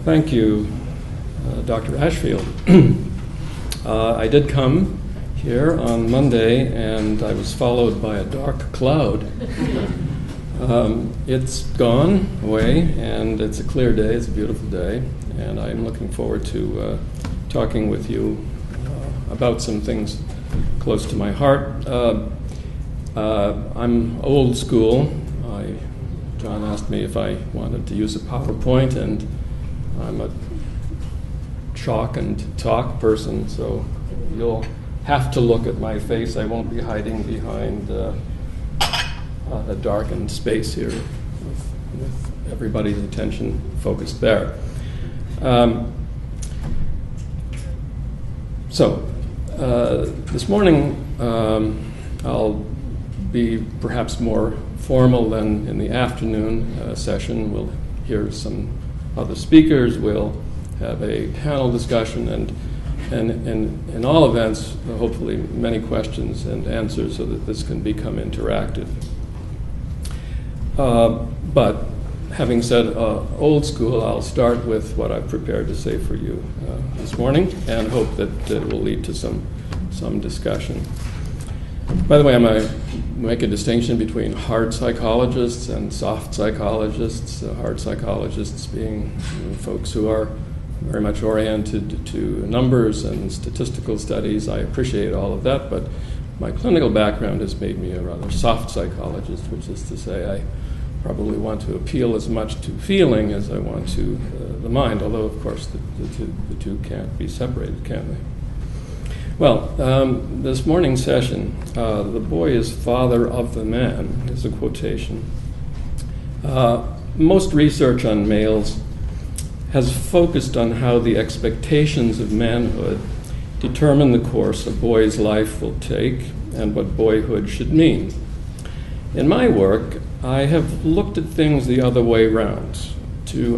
Thank you, Dr. Ashfield. I did come here on Monday, and I was followed by a dark cloud. It's gone away, and it's a clear day. It's a beautiful day, and I'm looking forward to talking with you about some things close to my heart. I'm old school. John asked me if I wanted to use a PowerPoint, and I'm a chalk and talk person, so you'll have to look at my face. I won't be hiding behind a darkened space here with everybody's attention focused there. This morning I'll be perhaps more formal than in the afternoon session. We'll hear some other speakers. We'll have a panel discussion, and in all events, hopefully many questions and answers so that this can become interactive. But having said old school, I'll start with what I've prepared to say for you this morning and hope that it will lead to some discussion. By the way, I'm going to make a distinction between hard psychologists and soft psychologists. Hard psychologists being folks who are very much oriented to numbers and statistical studies. I appreciate all of that, but my clinical background has made me a rather soft psychologist, which is to say I probably want to appeal as much to feeling as I want to the mind, although, of course, the two can't be separated, can they? Well, this morning's session, "The boy is father of the man," is a quotation. Most research on males has focused on how the expectations of manhood determine the course a boy's life will take and what boyhood should mean. In my work, I have looked at things the other way around, to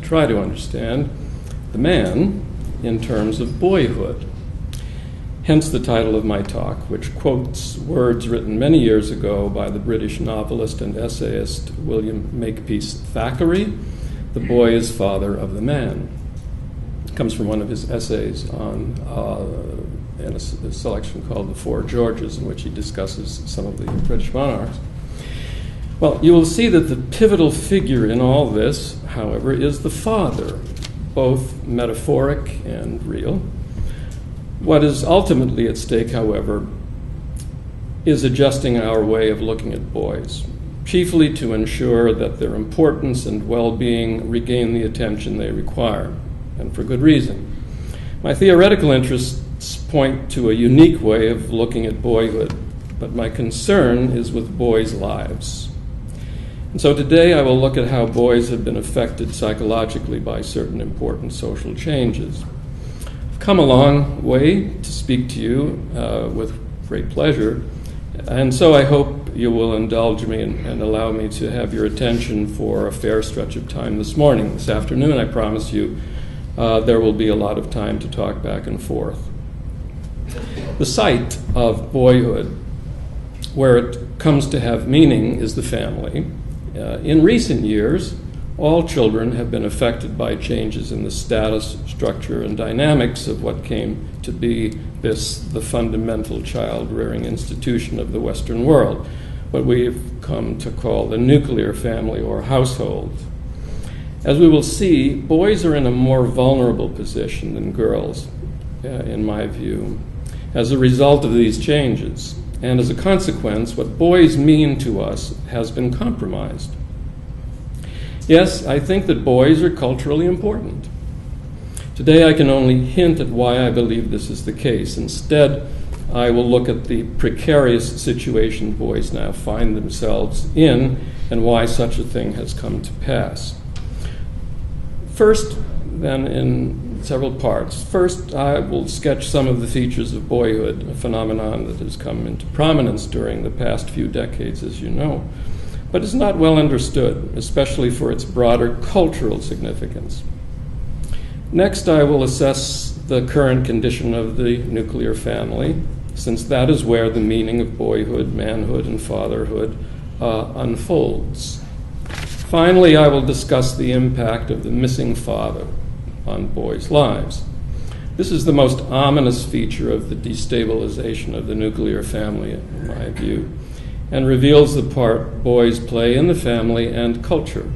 try to understand the man in terms of boyhood. Hence the title of my talk, which quotes words written many years ago by the British novelist and essayist William Makepeace Thackeray: "The boy is father of the man." It comes from one of his essays in a selection called The Four Georges, in which he discusses some of the British monarchs. Well, you will see that the pivotal figure in all this, however, is the father, both metaphoric and real. What is ultimately at stake, however, is adjusting our way of looking at boys, chiefly to ensure that their importance and well-being regain the attention they require, and for good reason. My theoretical interests point to a unique way of looking at boyhood, but my concern is with boys' lives. And so today I will look at how boys have been affected psychologically by certain important social changes. I've come a long way to speak to you with great pleasure, and so I hope you will indulge me and allow me to have your attention for a fair stretch of time this morning. This afternoon, I promise you, there will be a lot of time to talk back and forth. The site of boyhood, where it comes to have meaning, is the family. In recent years, all children have been affected by changes in the status, structure, and dynamics of what came to be the fundamental child-rearing institution of the Western world, what we've come to call the nuclear family or household. As we will see, boys are in a more vulnerable position than girls, in my view, as a result of these changes. And as a consequence, what boys mean to us has been compromised. Yes, I think that boys are culturally important. Today I can only hint at why I believe this is the case. Instead, I will look at the precarious situation boys now find themselves in and why such a thing has come to pass. First, then, in several parts. First, I will sketch some of the features of boyhood, a phenomenon that has come into prominence during the past few decades, as you know, but is not well understood, especially for its broader cultural significance. Next, I will assess the current condition of the nuclear family, since that is where the meaning of boyhood, manhood, and fatherhood unfolds. Finally, I will discuss the impact of the missing father on boys' lives. This is the most ominous feature of the destabilization of the nuclear family, in my view, and reveals the part boys play in the family and culture.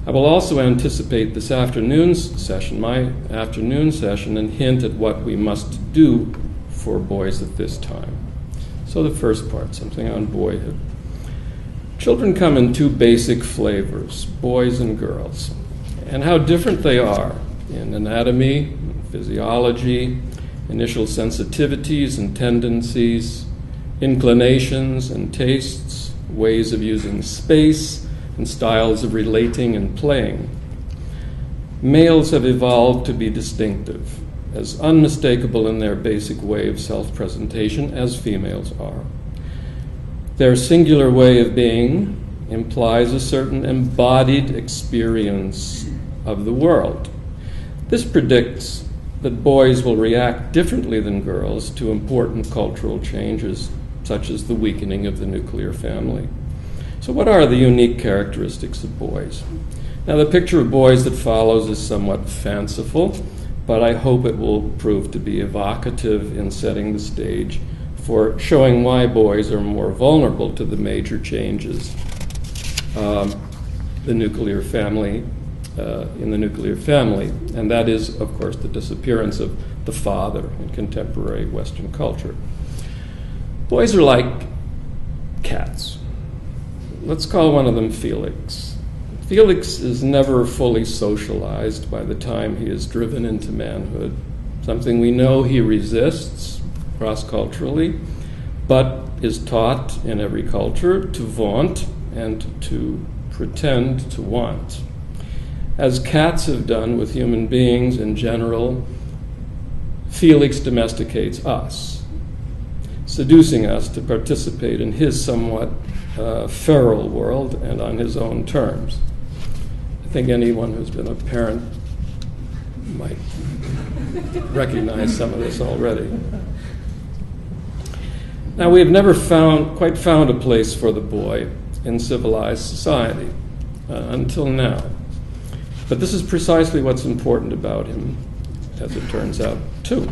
I will also anticipate this afternoon's session, my afternoon session, and hint at what we must do for boys at this time. So the first part, something on boyhood. Children come in two basic flavors, boys and girls, and how different they are in anatomy, physiology, initial sensitivities and tendencies, inclinations and tastes, ways of using space, and styles of relating and playing. Males have evolved to be distinctive, as unmistakable in their basic way of self-presentation as females are. Their singular way of being implies a certain embodied experience of the world. This predicts that boys will react differently than girls to important cultural changes, such as the weakening of the nuclear family. So what are the unique characteristics of boys? Now, the picture of boys that follows is somewhat fanciful, but I hope it will prove to be evocative in setting the stage for showing why boys are more vulnerable to the major changes the nuclear family in the nuclear family, and that is, of course, the disappearance of the father in contemporary Western culture. Boys are like cats. Let's call one of them Felix. Felix is never fully socialized by the time he is driven into manhood, something we know he resists cross-culturally, but is taught in every culture to vaunt and to pretend to want. As cats have done with human beings in general, Felix domesticates us, seducing us to participate in his somewhat feral world and on his own terms. I think anyone who's been a parent might recognize some of this already. Now, we have never quite found a place for the boy in civilized society until now. But this is precisely what's important about him, as it turns out, too.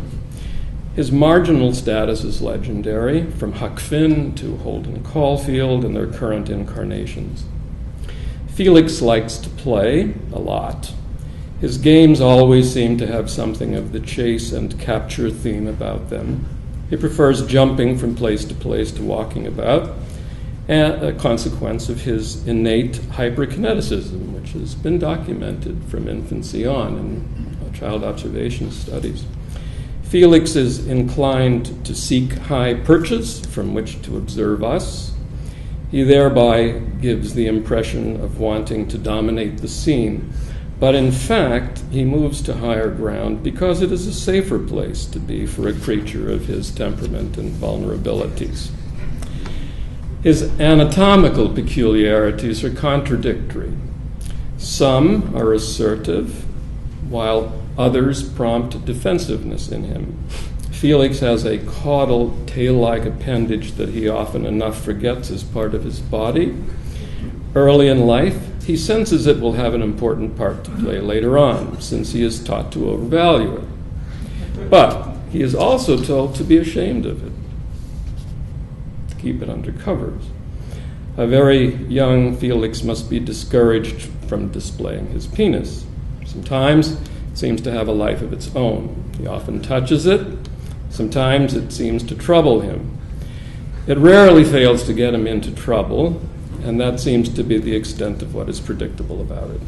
His marginal status is legendary, from Huck Finn to Holden Caulfield and their current incarnations. Felix likes to play a lot. His games always seem to have something of the chase and capture theme about them. He prefers jumping from place to walking about, and a consequence of his innate hyperkineticism, which has been documented from infancy on in child observation studies. Felix is inclined to seek high perches from which to observe us. He thereby gives the impression of wanting to dominate the scene. But in fact, he moves to higher ground because it is a safer place to be for a creature of his temperament and vulnerabilities. His anatomical peculiarities are contradictory. Some are assertive, while others prompt defensiveness in him. Felix has a caudal, tail-like appendage that he often enough forgets as part of his body. Early in life, he senses it will have an important part to play later on, since he is taught to overvalue it. But he is also told to be ashamed of it, to keep it under covers. A very young Felix must be discouraged from displaying his penis. Sometimes it seems to have a life of its own. He often touches it. Sometimes it seems to trouble him. It rarely fails to get him into trouble, and that seems to be the extent of what is predictable about it.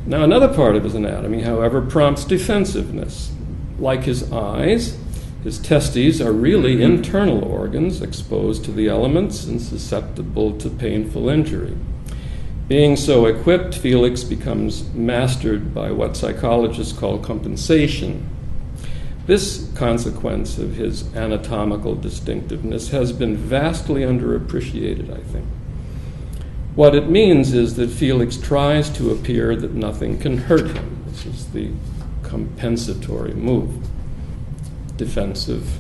Now, another part of his anatomy, however, prompts defensiveness. Like his eyes, his testes are really internal organs exposed to the elements and susceptible to painful injury. Being so equipped, Felix becomes mastered by what psychologists call compensation. This consequence of his anatomical distinctiveness has been vastly underappreciated, I think. What it means is that Felix tries to appear that nothing can hurt him. This is the compensatory move, defensive.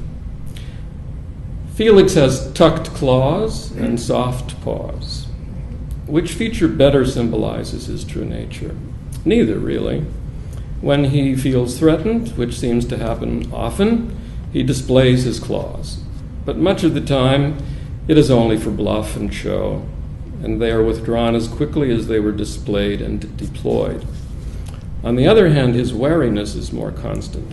Felix has tucked claws and soft paws. which feature better symbolizes his true nature? Neither, really. When he feels threatened, which seems to happen often, he displays his claws. But much of the time, it is only for bluff and show, and they are withdrawn as quickly as they were displayed and deployed. On the other hand, his wariness is more constant.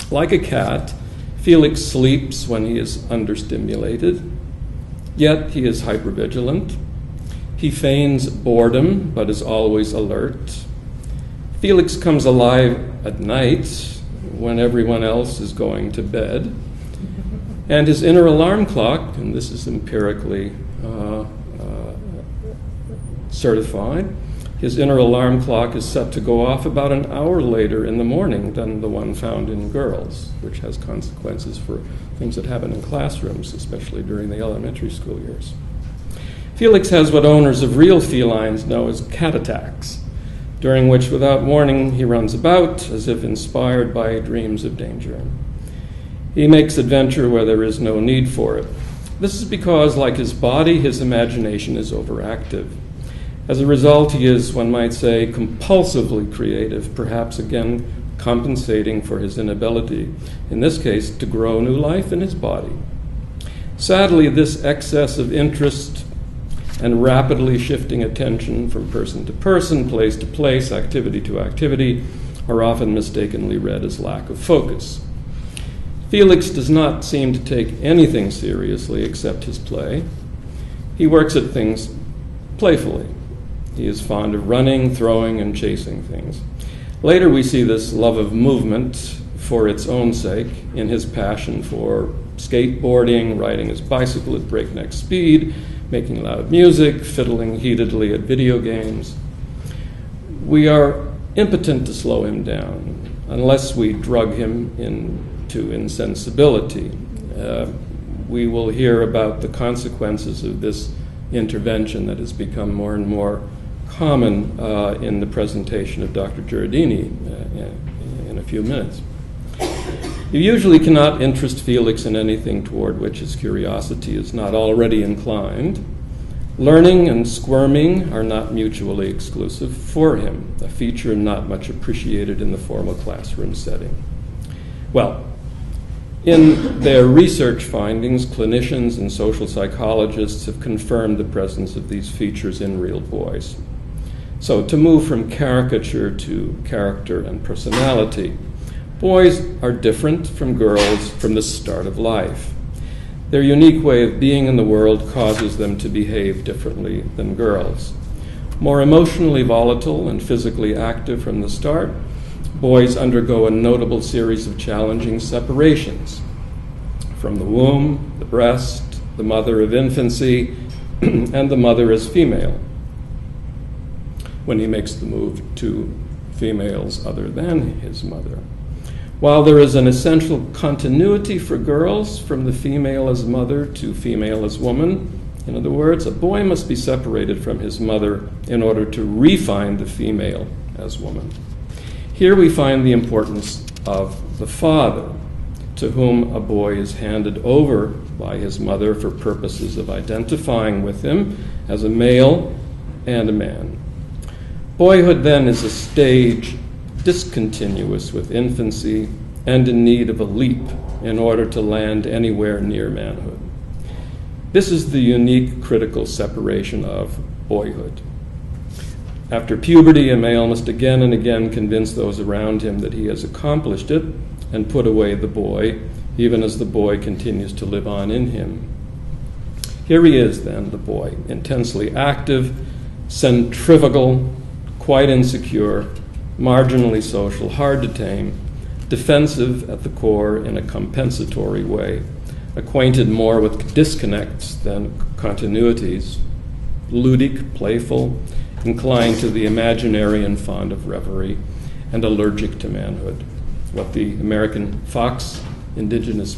Like a cat, Felix sleeps when he is understimulated, yet he is hypervigilant. He feigns boredom, but is always alert. Felix comes alive at night when everyone else is going to bed. And his inner alarm clock, and this is empirically certified, his inner alarm clock is set to go off about an hour later in the morning than the one found in girls, which has consequences for things that happen in classrooms, especially during the elementary school years. Felix has what owners of real felines know as cat attacks, during which, without warning, he runs about as if inspired by dreams of danger. He makes adventure where there is no need for it. This is because, like his body, his imagination is overactive. As a result, he is, one might say, compulsively creative, perhaps again compensating for his inability, in this case, to grow new life in his body. Sadly, this excess of interest and rapidly shifting attention from person to person, place to place, activity to activity, are often mistakenly read as lack of focus. Felix does not seem to take anything seriously except his play. He works at things playfully. He is fond of running, throwing, and chasing things. Later, we see this love of movement for its own sake in his passion for skateboarding, riding his bicycle at breakneck speed, making loud music, fiddling heatedly at video games. We are impotent to slow him down unless we drug him into insensibility. We will hear about the consequences of this intervention that has become more and more common in the presentation of Dr. Giardini in a few minutes. You usually cannot interest Felix in anything toward which his curiosity is not already inclined. Learning and squirming are not mutually exclusive for him, a feature not much appreciated in the formal classroom setting. Well, in their research findings, clinicians and social psychologists have confirmed the presence of these features in real boys. So, to move from caricature to character and personality, boys are different from girls from the start of life. Their unique way of being in the world causes them to behave differently than girls. More emotionally volatile and physically active from the start, boys undergo a notable series of challenging separations from the womb, the breast, the mother of infancy, and the mother as female, when he makes the move to females other than his mother. While there is an essential continuity for girls from the female as mother to female as woman, in other words, a boy must be separated from his mother in order to refine the female as woman. Here we find the importance of the father, to whom a boy is handed over by his mother for purposes of identifying with him as a male and a man. Boyhood, then, is a stage discontinuous with infancy and in need of a leap in order to land anywhere near manhood. This is the unique critical separation of boyhood. After puberty, a male must again and again convince those around him that he has accomplished it and put away the boy, even as the boy continues to live on in him. Here he is, then, the boy, intensely active, centrifugal, quite insecure, marginally social, hard to tame, defensive at the core in a compensatory way, acquainted more with disconnects than continuities, ludic, playful, inclined to the imaginary and fond of reverie, and allergic to manhood, what the American Fox indigenous